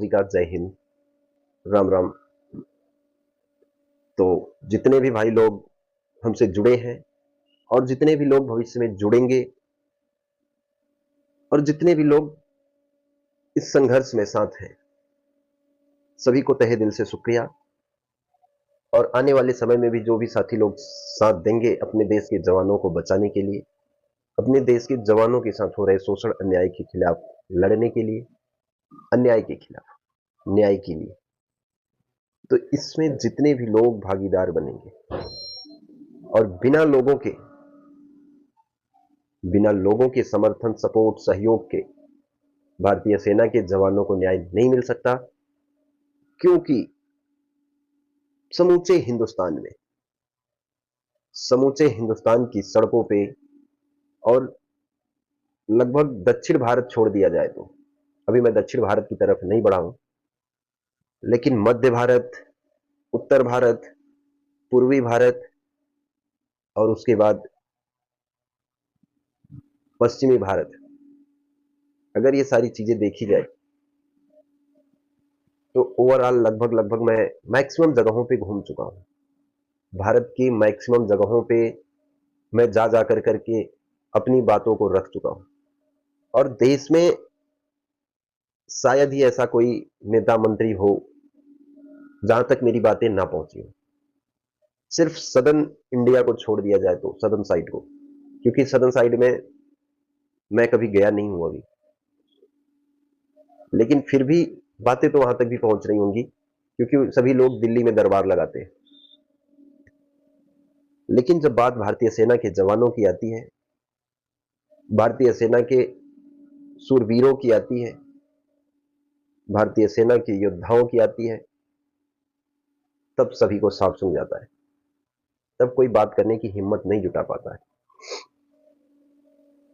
फौजी का जय हिंद, राम राम। तो जितने भी भाई लोग हमसे जुड़े हैं और जितने भी लोग भविष्य में जुड़ेंगे और जितने भी लोग इस संघर्ष में साथ हैं, सभी को तहे दिल से शुक्रिया। और आने वाले समय में भी जो भी साथी लोग साथ देंगे अपने देश के जवानों को बचाने के लिए, अपने देश के जवानों के साथ हो रहे शोषण अन्याय के खिलाफ लड़ने के लिए, अन्याय के खिलाफ न्याय के लिए, तो इसमें जितने भी लोग भागीदार बनेंगे और बिना लोगों के समर्थन, सपोर्ट, सहयोग के भारतीय सेना के जवानों को न्याय नहीं मिल सकता। क्योंकि समूचे हिंदुस्तान की सड़कों पे, और लगभग दक्षिण भारत छोड़ दिया जाए तो, अभी मैं दक्षिण भारत की तरफ नहीं बढ़ा हूं, लेकिन मध्य भारत, उत्तर भारत, पूर्वी भारत और उसके बाद पश्चिमी भारत, अगर ये सारी चीजें देखी जाए तो ओवरऑल लगभग मैं मैक्सिमम जगहों पे घूम चुका हूं। भारत की मैक्सिमम जगहों पे मैं जा करके अपनी बातों को रख चुका हूं। और देश में शायद ही ऐसा कोई नेता मंत्री हो जहां तक मेरी बातें ना पहुंची हो, सिर्फ सदर्न इंडिया को छोड़ दिया जाए तो, सदर्न साइड को, क्योंकि सदर्न साइड में मैं कभी गया नहीं हूं अभी, लेकिन फिर भी बातें तो वहां तक भी पहुंच रही होंगी, क्योंकि सभी लोग दिल्ली में दरबार लगाते हैं। लेकिन जब बात भारतीय सेना के जवानों की आती है, भारतीय सेना के सूरवीरों की आती है, भारतीय सेना के योद्धाओं की आती है, तब सभी को साफ सुन जाता है। तब कोई बात करने की हिम्मत नहीं जुटा पाता है।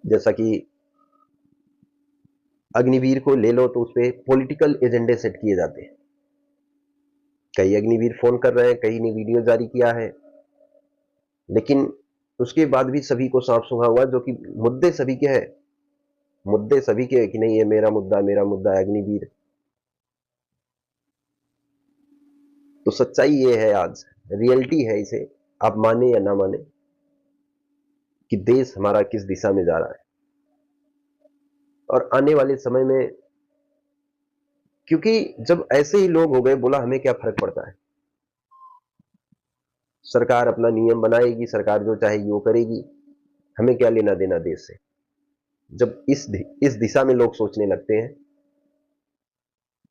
जैसा कि अग्निवीर को ले लो तो उस पर पॉलिटिकल एजेंडे सेट किए जाते हैं। कई अग्निवीर फोन कर रहे हैं, कई ने वीडियो जारी किया है, लेकिन उसके बाद भी सभी को साफ सुना हुआ, जो कि मुद्दे सभी के हैं, मुद्दे सभी के हैं कि नहीं ये मेरा मुद्दा है अग्निवीर। तो सच्चाई ये है, आज रियलिटी है, इसे आप माने या ना माने, कि देश हमारा किस दिशा में जा रहा है। और आने वाले समय में, क्योंकि जब ऐसे ही लोग हो गए, बोला हमें क्या फर्क पड़ता है, सरकार अपना नियम बनाएगी, सरकार जो चाहेगी वो करेगी, हमें क्या लेना देना देश से। जब इस दिशा में लोग सोचने लगते हैं,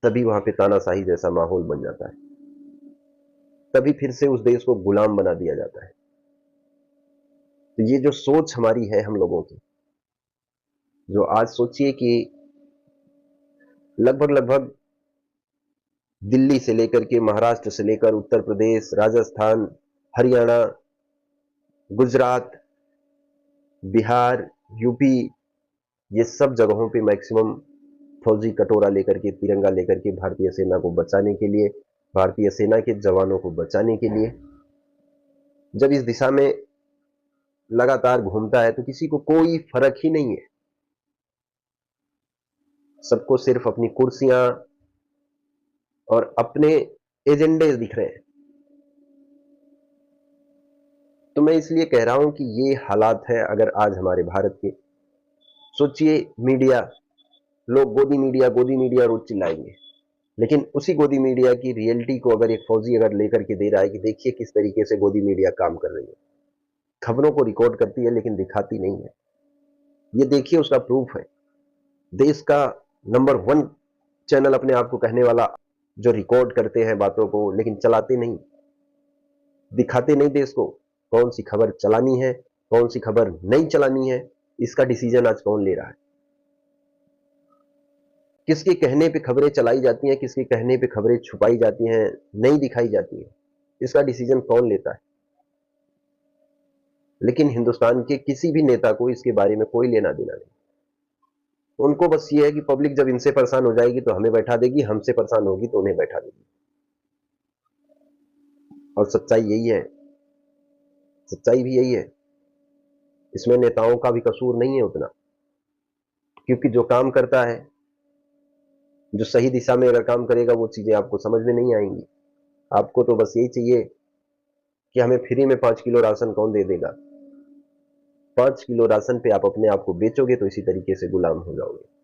तभी वहां पे तानाशाही जैसा माहौल बन जाता है, तभी फिर से उस देश को गुलाम बना दिया जाता है। तो ये जो सोच हमारी है हम लोगों की, जो आज सोचिए कि लगभग दिल्ली से लेकर के, महाराष्ट्र से लेकर उत्तर प्रदेश, राजस्थान, हरियाणा, गुजरात, बिहार, यूपी, ये सब जगहों पे मैक्सिमम फौजी कटोरा लेकर के, तिरंगा लेकर के भारतीय सेना को बचाने के लिए, भारतीय सेना के जवानों को बचाने के लिए जब इस दिशा में लगातार घूमता है, तो किसी को कोई फर्क ही नहीं है। सबको सिर्फ अपनी कुर्सियां और अपने एजेंडे दिख रहे हैं। तो मैं इसलिए कह रहा हूं कि ये हालात है अगर आज हमारे भारत के। सोचिए, मीडिया, लोग गोदी मीडिया रोज चिल्लाएंगे, लेकिन उसी गोदी मीडिया की रियलिटी को अगर एक फौजी अगर लेकर के दे रहा है कि देखिए किस तरीके से गोदी मीडिया काम कर रही है, खबरों को रिकॉर्ड करती है लेकिन दिखाती नहीं है, ये देखिए उसका प्रूफ है। देश का नंबर 1 चैनल अपने आप को कहने वाला, जो रिकॉर्ड करते हैं बातों को लेकिन चलाते नहीं, दिखाते नहीं देश को, कौन सी खबर चलानी है, कौन सी खबर नहीं चलानी है, इसका डिसीजन आज कौन ले रहा है। किसके कहने पे खबरें चलाई जाती हैं, किसके कहने पे खबरें छुपाई जाती हैं, नहीं दिखाई जाती हैं, इसका डिसीजन कौन लेता है। लेकिन हिंदुस्तान के किसी भी नेता को इसके बारे में कोई लेना देना नहीं। उनको बस ये है कि पब्लिक जब इनसे परेशान हो जाएगी तो हमें बैठा देगी, हमसे परेशान होगी तो उन्हें बैठा देगी। और सच्चाई यही है, सच्चाई भी यही है। इसमें नेताओं का भी कसूर नहीं है उतना, क्योंकि जो काम करता है जो सही दिशा में अगर काम करेगा वो चीज़ें आपको समझ में नहीं आएँगी। आपको तो बस यही चाहिए कि हमें फ्री में 5 किलो राशन कौन दे देगा? 5 किलो राशन पे आप अपने आप को बेचोगे तो इसी तरीके से गुलाम हो जाओगे।